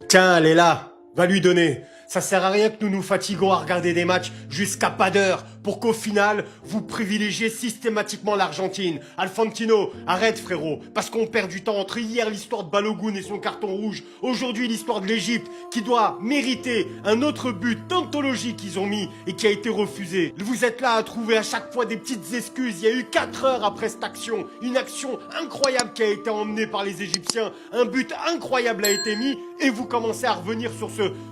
Tiens, elle est là. Va lui donner. Ça sert à rien que nous nous fatiguons à regarder des matchs jusqu'à pas d'heure pour qu'au final, vous privilégiez systématiquement l'Argentine. Alfantino, arrête frérot, parce qu'on perd du temps entre hier l'histoire de Balogun et son carton rouge, aujourd'hui l'histoire de l'Égypte qui doit mériter un autre but d'anthologie qu'ils ont mis et qui a été refusé. Vous êtes là à trouver à chaque fois des petites excuses. Il y a eu 4 heures après cette action, une action incroyable qui a été emmenée par les Égyptiens, un but incroyable a été mis et vous commencez à revenir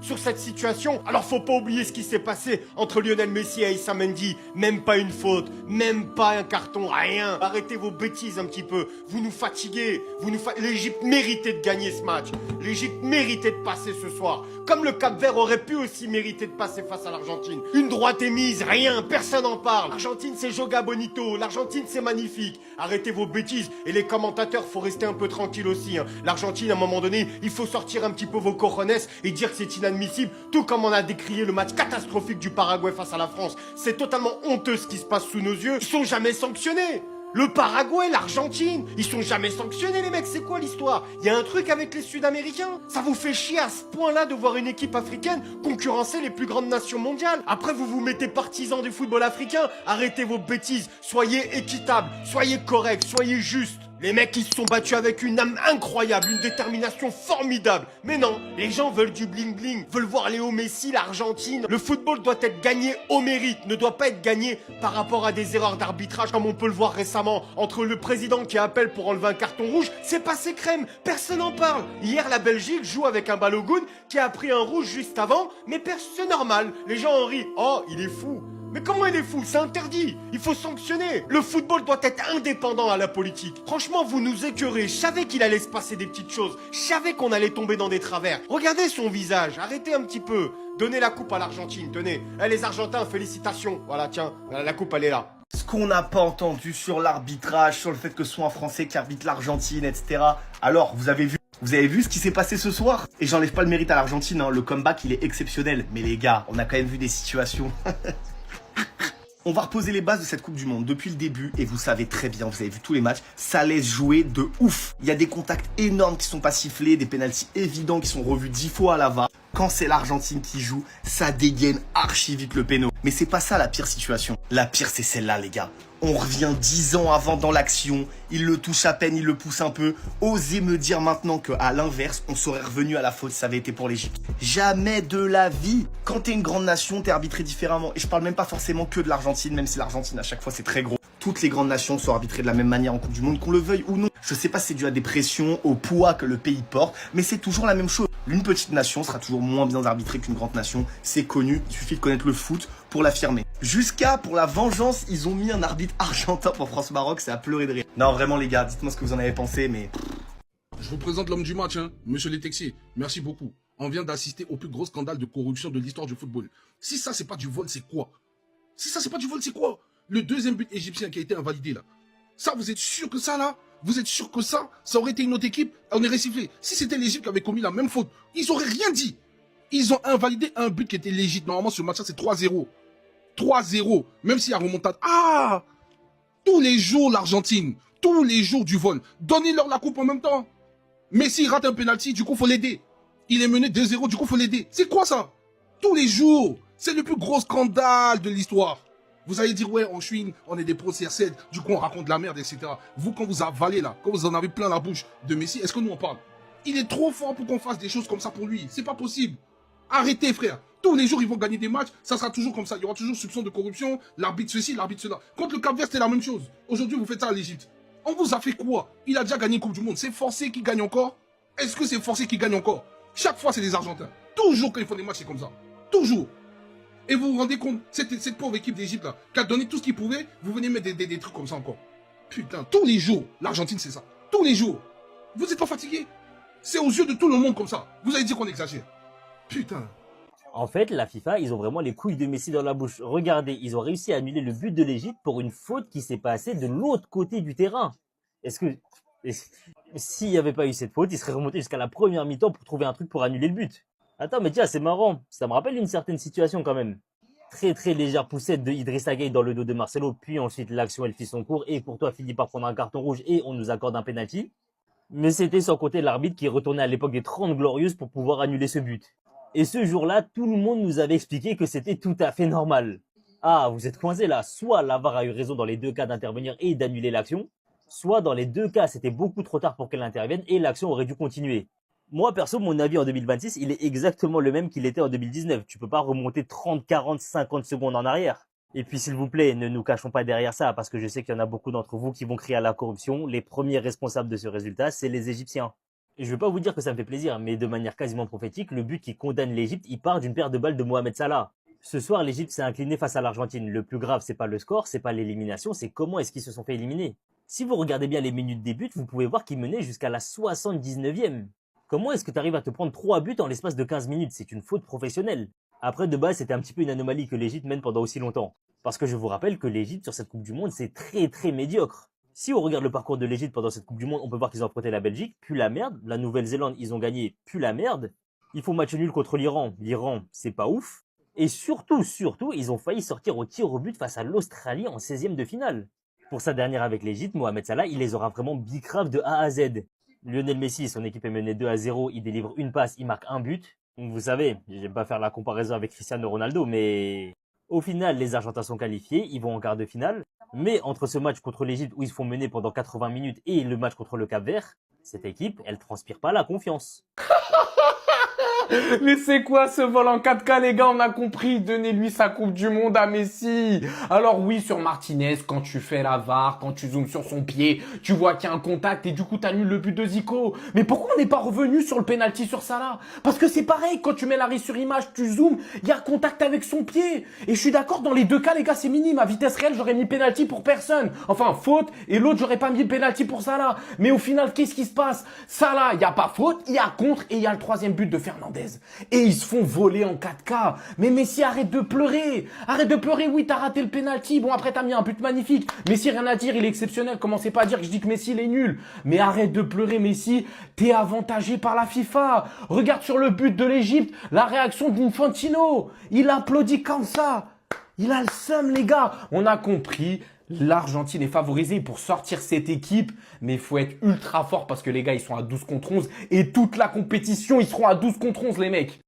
sur cette situation. Alors faut pas oublier ce qui s'est passé entre Lionel Messi et Issa Mendy. Même pas une faute, même pas un carton, rien. Arrêtez vos bêtises un petit peu. Vous nous fatiguez. L'Égypte méritait de gagner ce match. L'Égypte méritait de passer ce soir. Comme le Cap-Vert aurait pu aussi mériter de passer face à l'Argentine. Une droite émise, rien, personne n'en parle. L'Argentine c'est Joga Bonito, l'Argentine c'est magnifique. Arrêtez vos bêtises. Et les commentateurs, faut rester un peu tranquille aussi. L'Argentine, à un moment donné, il faut sortir un petit peu vos cojones et dire que c'est inadmissible. Tout comme on a décrié le match catastrophique du Paraguay face à la France. C'est totalement honteux ce qui se passe sous nos yeux. Ils sont jamais sanctionnés. Le Paraguay, l'Argentine, ils sont jamais sanctionnés les mecs, c'est quoi l'histoire? Il y a un truc avec les Sud-Américains? Ça vous fait chier à ce point-là de voir une équipe africaine concurrencer les plus grandes nations mondiales? Après vous vous mettez partisans du football africain? Arrêtez vos bêtises, soyez équitables, soyez corrects, soyez justes. Les mecs, ils se sont battus avec une âme incroyable, une détermination formidable. Mais non, les gens veulent du bling-bling, veulent voir Léo Messi, l'Argentine. Le football doit être gagné au mérite, ne doit pas être gagné par rapport à des erreurs d'arbitrage, comme on peut le voir récemment. Entre le président qui appelle pour enlever un carton rouge, c'est passé crème, personne n'en parle. Hier, la Belgique joue avec un Balogun qui a pris un rouge juste avant, mais c'est normal. Les gens en rient. Oh, il est fou. Mais comment il est fou? C'est interdit. Il faut sanctionner. Le football doit être indépendant à la politique. Franchement, vous nous écœurez. Je savais qu'il allait se passer des petites choses. Je savais qu'on allait tomber dans des travers. Regardez son visage. Arrêtez un petit peu. Donnez la coupe à l'Argentine. Tenez. Les Argentins, félicitations. Voilà, tiens. La coupe, elle est là. Ce qu'on n'a pas entendu sur l'arbitrage, sur le fait que ce soit un Français qui arbitre l'Argentine, etc. Alors, vous avez vu ce qui s'est passé ce soir? Et j'enlève pas le mérite à l'Argentine, hein. Le comeback, il est exceptionnel. Mais les gars, on a quand même vu des situations... On va reposer les bases de cette Coupe du Monde depuis le début et vous savez très bien, vous avez vu tous les matchs, ça laisse jouer de ouf. Il y a des contacts énormes qui sont pas sifflés, des pénaltys évidents qui sont revus 10 fois à la VAR. Quand c'est l'Argentine qui joue, ça dégaine archi vite le péno. Mais c'est pas ça la pire situation. La pire c'est celle-là les gars. On revient 10 ans avant dans l'action, il le touche à peine, il le pousse un peu. Osez me dire maintenant qu'à l'inverse, on serait revenu à la faute si ça avait été pour l'Égypte. Jamais de la vie. Quand t'es une grande nation, t'es arbitré différemment. Et je parle même pas forcément que de l'Argentine, même si l'Argentine à chaque fois c'est très gros. Toutes les grandes nations sont arbitrées de la même manière en Coupe du Monde, qu'on le veuille ou non. Je sais pas si c'est dû à des pressions, au poids que le pays porte, mais c'est toujours la même chose. Une petite nation sera toujours moins bien arbitrée qu'une grande nation. C'est connu, il suffit de connaître le foot pour l'affirmer. Jusqu'à, pour la vengeance, ils ont mis un arbitre argentin pour France-Maroc, c'est à pleurer de rire. Non, vraiment les gars, dites-moi ce que vous en avez pensé, mais... Je vous présente l'homme du match, monsieur le Texier. Merci beaucoup. On vient d'assister au plus gros scandale de corruption de l'histoire du football. Si ça, c'est pas du vol, c'est quoi? Si ça, c'est pas du vol, c'est quoi? Le deuxième but égyptien qui a été invalidé, là. Ça, vous êtes sûr que ça, là? Vous êtes sûr que ça aurait été une autre équipe? On aurait sifflé. Si c'était l'Égypte qui avait commis la même faute, ils auraient rien dit. Ils ont invalidé un but qui était légitime. Normalement, ce match-là, c'est 3-0. 3-0. Même s'il y a remontade. Ah! Tous les jours, l'Argentine. Tous les jours du vol. Donnez-leur la coupe en même temps. Messi il rate un penalty, du coup, faut l'aider. Il est mené 2-0, du coup, faut l'aider. C'est quoi ça? Tous les jours. C'est le plus gros scandale de l'histoire. Vous allez dire, ouais, on chouine, on est des pro CR7, du coup, on raconte de la merde, etc. Vous, quand vous avalez là, quand vous en avez plein la bouche de Messi, est-ce que nous, on parle? Il est trop fort pour qu'on fasse des choses comme ça pour lui. C'est pas possible. Arrêtez, frère. Tous les jours, ils vont gagner des matchs. Ça sera toujours comme ça. Il y aura toujours soupçon de corruption. L'arbitre ceci, l'arbitre cela. Contre le Cap-Vert, c'était la même chose. Aujourd'hui, vous faites ça à l'Égypte. On vous a fait quoi? Il a déjà gagné une Coupe du Monde. C'est forcé qu'il gagne encore? Est-ce que c'est forcé qu'il gagne encore? Chaque fois, c'est des Argentins. Toujours quand ils font des matchs, c'est comme ça. Toujours. Et vous vous rendez compte, cette pauvre équipe d'Égypte là, qui a donné tout ce qu'il pouvait, vous venez mettre des trucs comme ça encore. Putain, tous les jours, l'Argentine c'est ça. Tous les jours. Vous êtes pas fatigué? C'est aux yeux de tout le monde comme ça. Vous allez dire qu'on exagère. Putain. En fait, la FIFA, ils ont vraiment les couilles de Messi dans la bouche. Regardez, ils ont réussi à annuler le but de l'Égypte pour une faute qui s'est passée de l'autre côté du terrain. Est-ce que... S'il n'y avait pas eu cette faute, ils seraient remontés jusqu'à la première mi-temps pour trouver un truc pour annuler le but. Attends, mais tiens, c'est marrant. Ça me rappelle une certaine situation quand même. Très très légère poussette de Idrissa Gueye dans le dos de Marcelo, puis ensuite l'action elle fit son cours et pour toi finit par prendre un carton rouge et on nous accorde un penalty. Mais c'était sans compter l'arbitre qui retournait à l'époque des 30 Glorieuses pour pouvoir annuler ce but. Et ce jour-là, tout le monde nous avait expliqué que c'était tout à fait normal. Ah, vous êtes coincés là, soit la VAR a eu raison dans les deux cas d'intervenir et d'annuler l'action, soit dans les deux cas c'était beaucoup trop tard pour qu'elle intervienne et l'action aurait dû continuer. Moi perso, mon avis en 2026, il est exactement le même qu'il était en 2019. Tu peux pas remonter 30, 40, 50 secondes en arrière. Et puis s'il vous plaît, ne nous cachons pas derrière ça, parce que je sais qu'il y en a beaucoup d'entre vous qui vont crier à la corruption. Les premiers responsables de ce résultat, c'est les Égyptiens. Et je vais pas vous dire que ça me fait plaisir, mais de manière quasiment prophétique, le but qui condamne l'Égypte, il part d'une paire de balles de Mohamed Salah. Ce soir, l'Égypte s'est inclinée face à l'Argentine. Le plus grave, c'est pas le score, c'est pas l'élimination, c'est comment est-ce qu'ils se sont fait éliminer. Si vous regardez bien les minutes des buts, vous pouvez voir qu'ils menaient jusqu'à la 79e. Comment est-ce que tu arrives à te prendre 3 buts en l'espace de 15 minutes? C'est une faute professionnelle. Après, de base, c'était un petit peu une anomalie que l'Égypte mène pendant aussi longtemps. Parce que je vous rappelle que l'Égypte, sur cette Coupe du Monde, c'est très très médiocre. Si on regarde le parcours de l'Égypte pendant cette Coupe du Monde, on peut voir qu'ils ont affronté la Belgique, puis la merde. La Nouvelle-Zélande, ils ont gagné, puis la merde. Ils font match nul contre l'Iran. L'Iran, c'est pas ouf. Et surtout, ils ont failli sortir au tir au but face à l'Australie en 16e de finale. Pour sa dernière avec l'Égypte, Mohamed Salah, il les aura vraiment bicrave de A à Z. Lionel Messi, son équipe est menée 2-0, il délivre une passe, il marque un but. Donc vous savez, j'aime pas faire la comparaison avec Cristiano Ronaldo, mais au final, les Argentins sont qualifiés, ils vont en quart de finale. Mais entre ce match contre l'Égypte où ils se font mener pendant 80 minutes et le match contre le Cap-Vert, cette équipe, elle transpire pas la confiance. Mais c'est quoi ce vol en 4K, les gars? On a compris. Donnez-lui sa Coupe du Monde à Messi. Alors oui, sur Martinez, quand tu fais la VAR, quand tu zoomes sur son pied, tu vois qu'il y a un contact et du coup t'annules le but de Zico. Mais pourquoi on n'est pas revenu sur le penalty sur Salah? Parce que c'est pareil, quand tu mets l'arrêt sur image, tu zoomes, il y a contact avec son pied. Et je suis d'accord, dans les deux cas, les gars, c'est minime. À vitesse réelle, j'aurais mis penalty pour personne. Enfin, faute, et l'autre, j'aurais pas mis penalty pour Salah. Mais au final, qu'est-ce qui se passe? Salah, il n'y a pas faute, il y a contre et il y a le troisième but de Fernandez. Et ils se font voler en 4K. Mais Messi, arrête de pleurer. Arrête de pleurer, oui, t'as raté le penalty. Bon, après, t'as mis un but magnifique. Messi, rien à dire, il est exceptionnel. Commencez pas à dire que je dis que Messi, il est nul. Mais arrête de pleurer, Messi. T'es avantagé par la FIFA. Regarde sur le but de l'Égypte, la réaction d'Infantino. Il applaudit comme ça. Il a le seum, les gars. On a compris. L'Argentine est favorisée pour sortir cette équipe, mais il faut être ultra fort parce que les gars, ils sont à 12 contre 11 et toute la compétition, ils seront à 12 contre 11, les mecs.